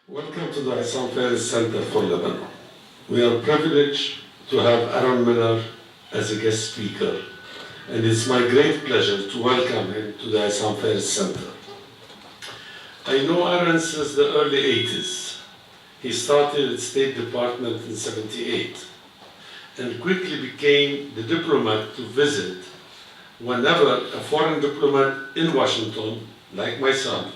Welcome to the Hassan Fares Center for Lebanon. We are privileged to have Aaron Miller as a guest speaker, and it's my great pleasure to welcome him to the Hassan Fares Center. I know Aaron since the early 80s. He started at State Department in '78 and quickly became the diplomat to visit whenever a foreign diplomat in Washington, like myself,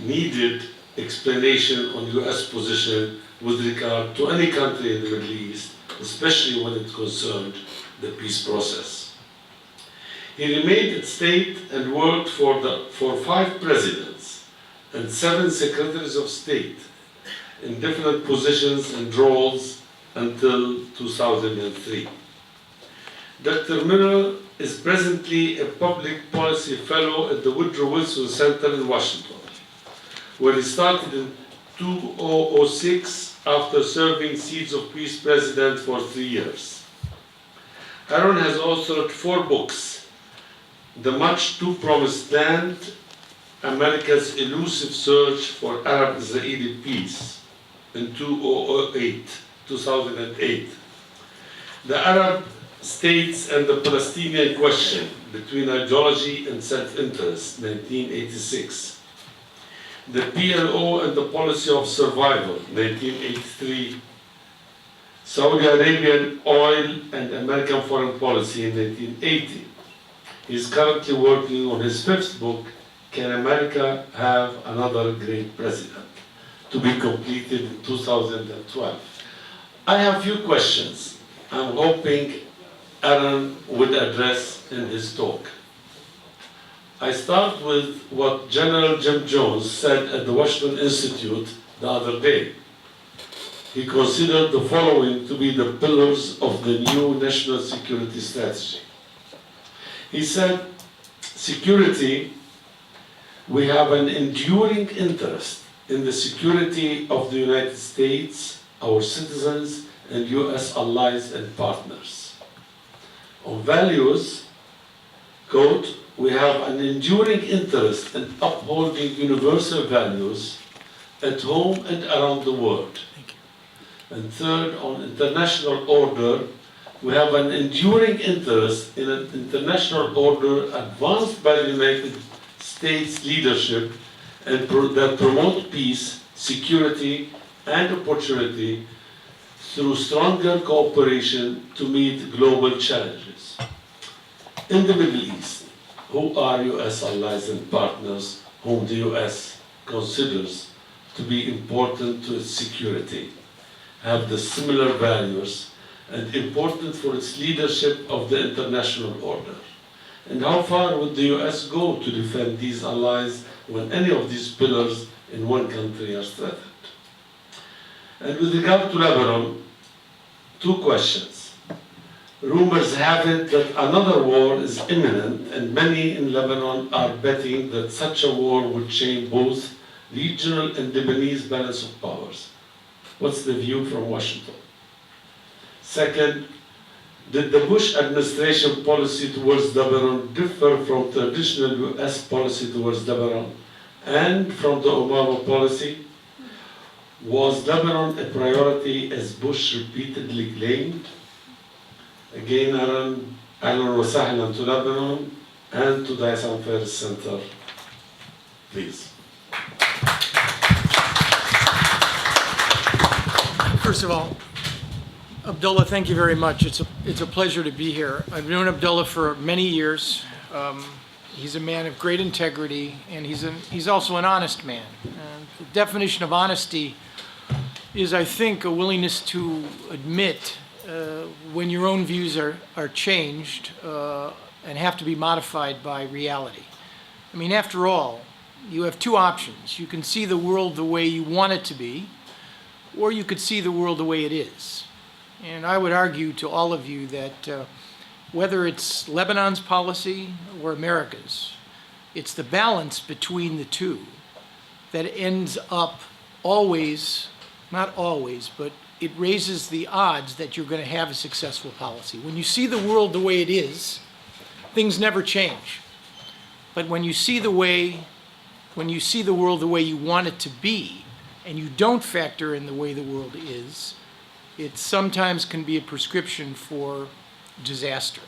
needed explanation on US position with regard to any country in the Middle East, especially when it concerned the peace process. He remained at State and worked for 5 presidents and 7 secretaries of state in different positions and roles until 2003. Dr. Miller is presently a public policy fellow at the Woodrow Wilson Center in Washington, where he started in 2006 after serving Seeds of Peace President for 3 years. Aaron has authored 4 books: The Much Too Promised Land, America's Elusive Search for Arab-Israeli Peace in 2008, The Arab States and the Palestinian Question Between Ideology and Self-Interest, 1986, The PLO and the Policy of Survival, 1983, Saudi Arabian Oil and American Foreign Policy in 1980. He is currently working on his 5th book, Can America Have Another Great President?, to be completed in 2012. I have a few questions I'm hoping Aaron would address in his talk. I start with what General Jim Jones said at the Washington Institute the other day. He considered the following to be the pillars of the new national security strategy. He said, security, we have an enduring interest in the security of the United States, our citizens, and US allies and partners. On values, quote, we have an enduring interest in upholding universal values at home and around the world. And third, on international order, we have an enduring interest in an international order advanced by the United States leadership and that promote peace, security, and opportunity through stronger cooperation to meet global challenges. In the Middle East, who are US allies and partners whom the US considers to be important to its security, have the similar values, and important for its leadership of the international order? And how far would the US go to defend these allies when any of these pillars in one country are threatened? And with regard to Lebanon, 2 questions. Rumors have it that another war is imminent, and many in Lebanon are betting that such a war would change both regional and Lebanese balance of powers. What's the view from Washington? Second, did the Bush administration policy towards Lebanon differ from traditional US policy towards Lebanon and from the Obama policy? Was Lebanon a priority as Bush repeatedly claimed? Again, Aaron wa sahlan to Lebanon and to the Hassan Fares Center, please. First of all, Abdullah, thank you very much. It's a pleasure to be here. I've known Abdullah for many years. He's a man of great integrity, and he's also an honest man. The definition of honesty is, I think, a willingness to admit when your own views are changed and have to be modified by reality. I mean, after all, you have 2 options. You can see the world the way you want it to be, or you could see the world the way it is. And I would argue to all of you that whether it's Lebanon's policy or America's, it's the balance between the 2 that ends up always, not always, but it raises the odds that you're going to have a successful policy. When you see the world the way it is, things never change. But when you see the world the way you want it to be, and you don't factor in the way the world is, it sometimes can be a prescription for disaster.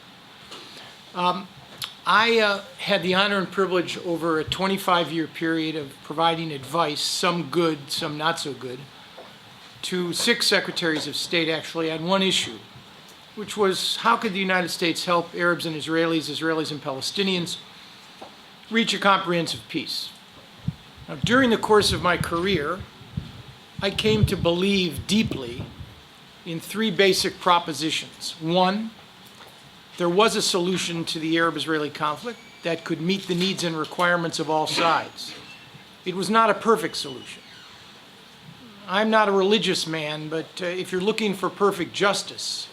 I had the honor and privilege over a 25-year period of providing advice, some good, some not so good, to 6 secretaries of state actually on one issue, which was how could the United States help Arabs and Israelis, Israelis and Palestinians reach a comprehensive peace. Now, during the course of my career, I came to believe deeply in 3 basic propositions. One, there was a solution to the Arab-Israeli conflict that could meet the needs and requirements of all sides. It was not a perfect solution. I'm not a religious man, but if you're looking for perfect justice,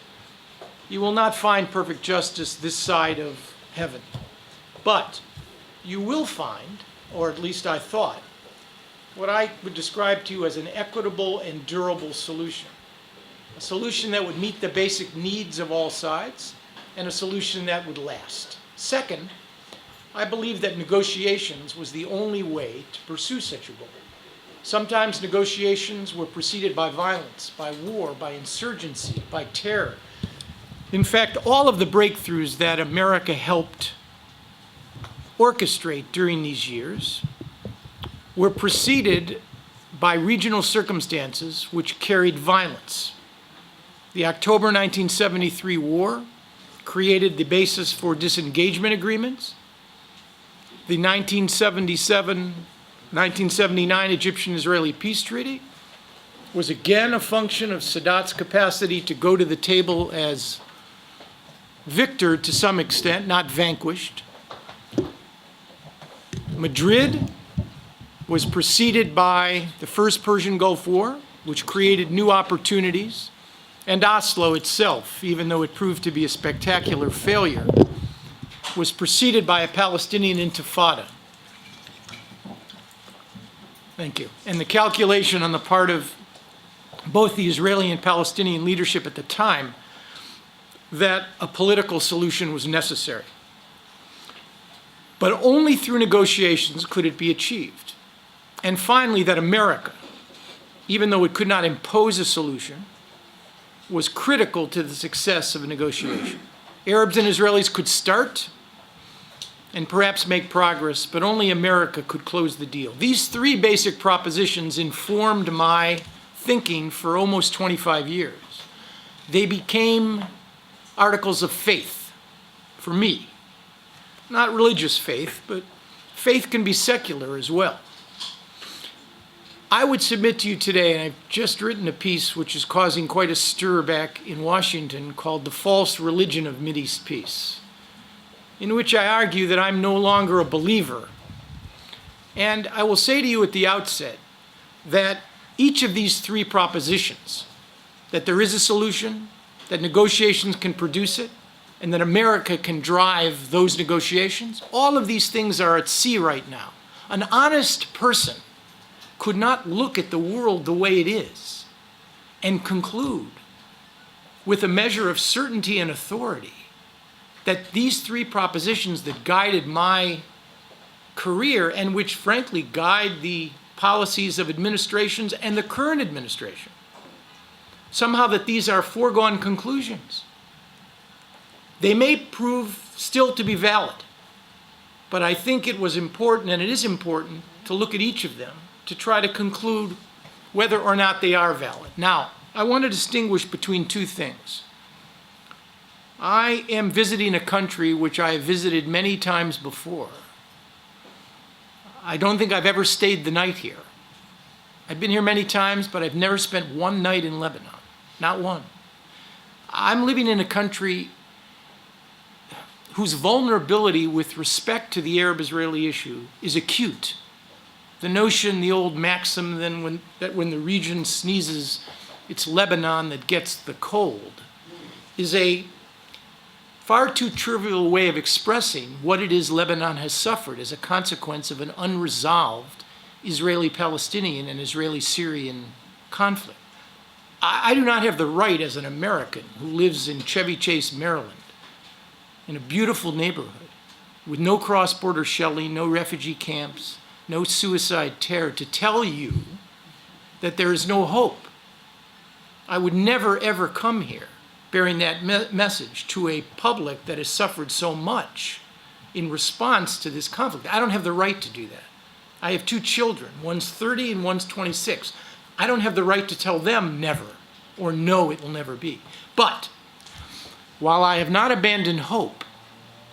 you will not find perfect justice this side of heaven. But you will find, or at least I thought, what I would describe to you as an equitable and durable solution. A solution that would meet the basic needs of all sides, and a solution that would last. Second, I believe that negotiations was the only way to pursue such a goal. Sometimes negotiations were preceded by violence, by war, by insurgency, by terror. In fact, all of the breakthroughs that America helped orchestrate during these years were preceded by regional circumstances which carried violence. The October 1973 war created the basis for disengagement agreements. The 1979 Egyptian-Israeli peace treaty was again a function of Sadat's capacity to go to the table as victor to some extent, not vanquished. Madrid was preceded by the First Persian Gulf War, which created new opportunities, and Oslo itself, even though it proved to be a spectacular failure, was preceded by a Palestinian intifada. Thank you. And the calculation on the part of both the Israeli and Palestinian leadership at the time that a political solution was necessary. But only through negotiations could it be achieved. And finally, that America, even though it could not impose a solution, was critical to the success of a negotiation. Arabs and Israelis could start and perhaps make progress, but only America could close the deal. These 3 basic propositions informed my thinking for almost 25 years. They became articles of faith for me. Not religious faith, but faith can be secular as well. I would submit to you today, and I've just written a piece which is causing quite a stir back in Washington called The False Religion of Mideast Peace, in which I argue that I'm no longer a believer. And I will say to you at the outset that each of these 3 propositions, that there is a solution, that negotiations can produce it, and that America can drive those negotiations, all of these things are at sea right now. An honest person could not look at the world the way it is and conclude with a measure of certainty and authority that these 3 propositions that guided my career and which frankly guide the policies of administrations and the current administration, somehow that these are foregone conclusions. They may prove still to be valid, but I think it was important, and it is important, to look at each of them to try to conclude whether or not they are valid. Now, I want to distinguish between 2 things. I am visiting a country which I have visited many times before. I don't think I've ever stayed the night here. I've been here many times, but I've never spent one night in Lebanon. Not one. I'm living in a country whose vulnerability with respect to the Arab-Israeli issue is acute. The notion, the old maxim that when the region sneezes, it's Lebanon that gets the cold, is a far too trivial way of expressing what it is Lebanon has suffered as a consequence of an unresolved Israeli-Palestinian and Israeli-Syrian conflict. I do not have the right as an American who lives in Chevy Chase, Maryland, in a beautiful neighborhood with no cross-border shelling, no refugee camps, no suicide terror, to tell you that there is no hope, I would never, ever come here bearing that message to a public that has suffered so much in response to this conflict. I don't have the right to do that. I have two children. One's 30 and one's 26. I don't have the right to tell them never or no, it will never be. But while I have not abandoned hope,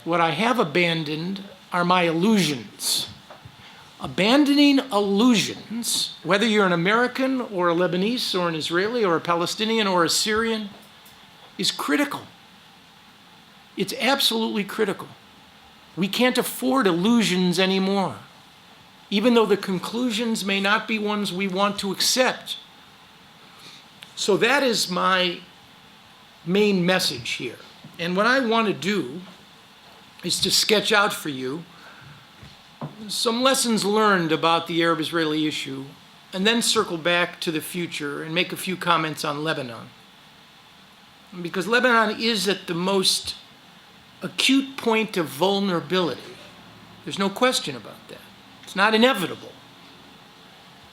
what I have abandoned are my illusions. Abandoning illusions, whether you're an American or a Lebanese or an Israeli or a Palestinian or a Syrian, is critical. It's absolutely critical. We can't afford illusions anymore, even though the conclusions may not be ones we want to accept. So that is my main message here. And what I want to do is to sketch out for you some lessons learned about the Arab-Israeli issue, and then circle back to the future and make a few comments on Lebanon. Because Lebanon is at the most acute point of vulnerability. There's no question about that. It's not inevitable.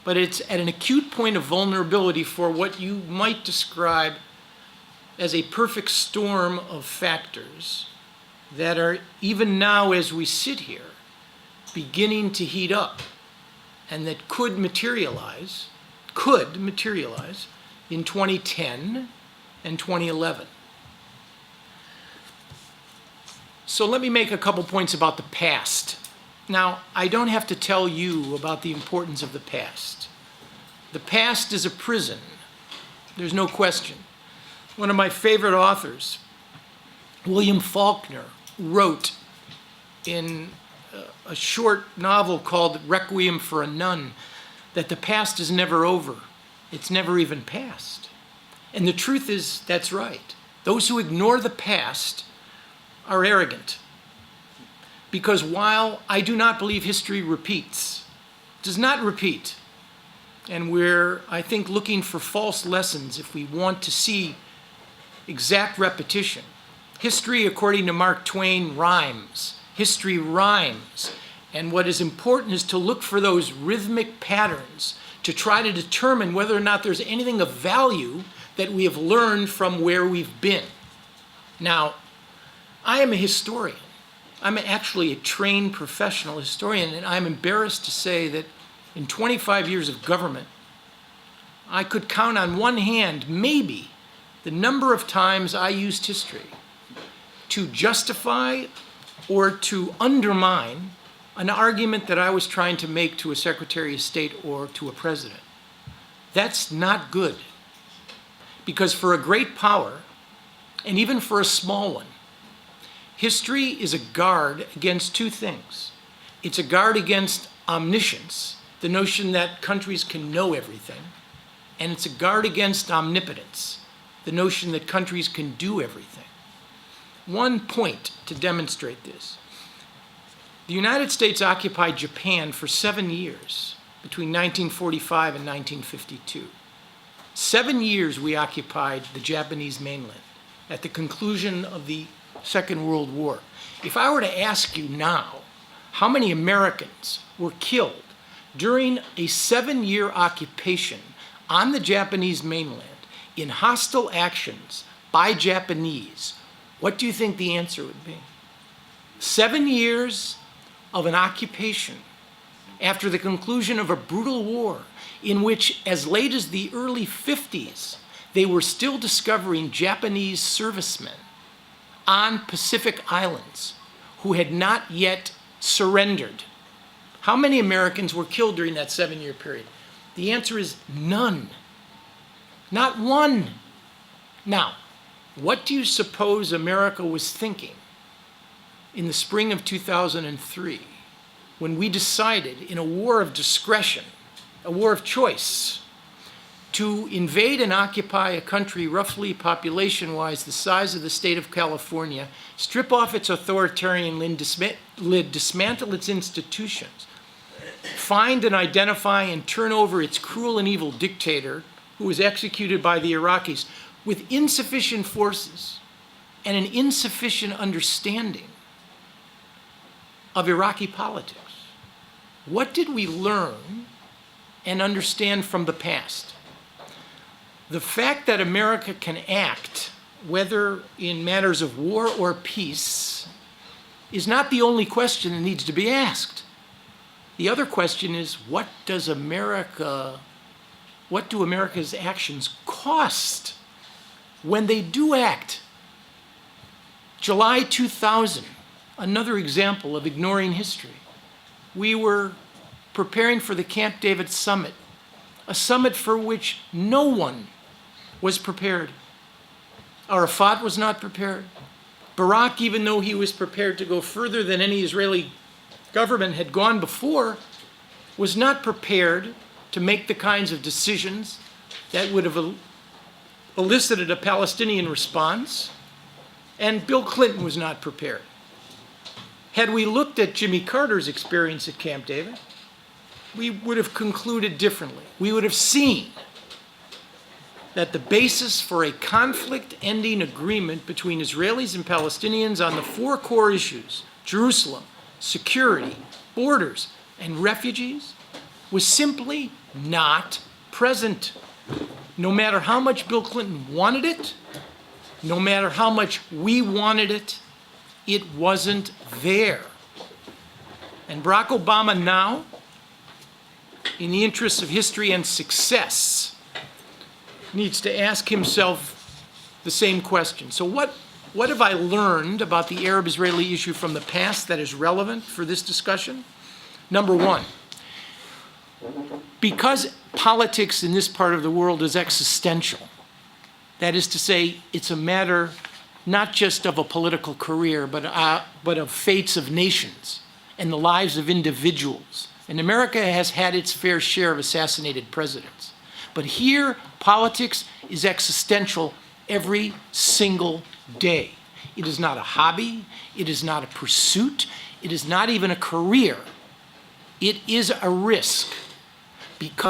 But it's at an acute point of vulnerability for what you might describe as a perfect storm of factors that are, even now as we sit here, beginning to heat up, and that could materialize in 2010 and 2011. So let me make a couple points about the past. Now, I don't have to tell you about the importance of the past. The past is a prison. There's no question. One of my favorite authors, William Faulkner, wrote in a short novel called Requiem for a Nun that the past is never over. It's never even past. And the truth is, that's right. Those who ignore the past are arrogant. Because while I do not believe history repeats, it does not repeat. And we're, I think, looking for false lessons if we want to see exact repetition. History, according to Mark Twain, rhymes. History rhymes. And what is important is to look for those rhythmic patterns to try to determine whether or not there's anything of value that we have learned from where we've been. Now, I am a historian. I'm actually a trained professional historian, and I'm embarrassed to say that in 25 years of government, I could count on one hand, maybe, the number of times I used history to justify or to undermine an argument that I was trying to make to a Secretary of State or to a president. That's not good. Because for a great power, and even for a small one, history is a guard against two things. It's a guard against omniscience, the notion that countries can know everything, and it's a guard against omnipotence, the notion that countries can do everything. One point to demonstrate this. The United States occupied Japan for 7 years, between 1945 and 1952. 7 years we occupied the Japanese mainland at the conclusion of the Second World War. If I were to ask you now how many Americans were killed during a 7-year occupation on the Japanese mainland in hostile actions by Japanese, what do you think the answer would be? 7 years of an occupation after the conclusion of a brutal war in which, as late as the early 50s, they were still discovering Japanese servicemen on Pacific Islands who had not yet surrendered. How many Americans were killed during that 7-year period? The answer is none. Not one. Now, what do you suppose America was thinking in the spring of 2003 when we decided, in a war of discretion, a war of choice, to invade and occupy a country roughly population-wise the size of the state of California, strip off its authoritarian lid, dismantle its institutions, find and identify and turn over its cruel and evil dictator who was executed by the Iraqis with insufficient forces and an insufficient understanding of Iraqi politics? What did we learn and understand from the past. The fact that America can act, whether in matters of war or peace, is not the only question that needs to be asked. The other question is, what do America's actions cost when they do act? July 2000, another example of ignoring history. We were preparing for the Camp David summit, a summit for which no one was prepared. Arafat was not prepared. Barak, even though he was prepared to go further than any Israeli government had gone before, was not prepared to make the kinds of decisions that would have elicited a Palestinian response. And Bill Clinton was not prepared. Had we looked at Jimmy Carter's experience at Camp David, we would have concluded differently. We would have seen that the basis for a conflict-ending agreement between Israelis and Palestinians on the four core issues, Jerusalem, security, borders, and refugees, was simply not present. No matter how much Bill Clinton wanted it, no matter how much we wanted it, it wasn't there. And Barack Obama now, in the interests of history and success, needs to ask himself the same question. So what have I learned about the Arab-Israeli issue from the past that is relevant for this discussion? Number one, because politics in this part of the world is existential, that is to say, it's a matter not just of a political career, but of fates of nations and the lives of individuals. And America has had its fair share of assassinated presidents. But here, politics is existential every single day. It is not a hobby. It is not a pursuit. It is not even a career. It is a risk, because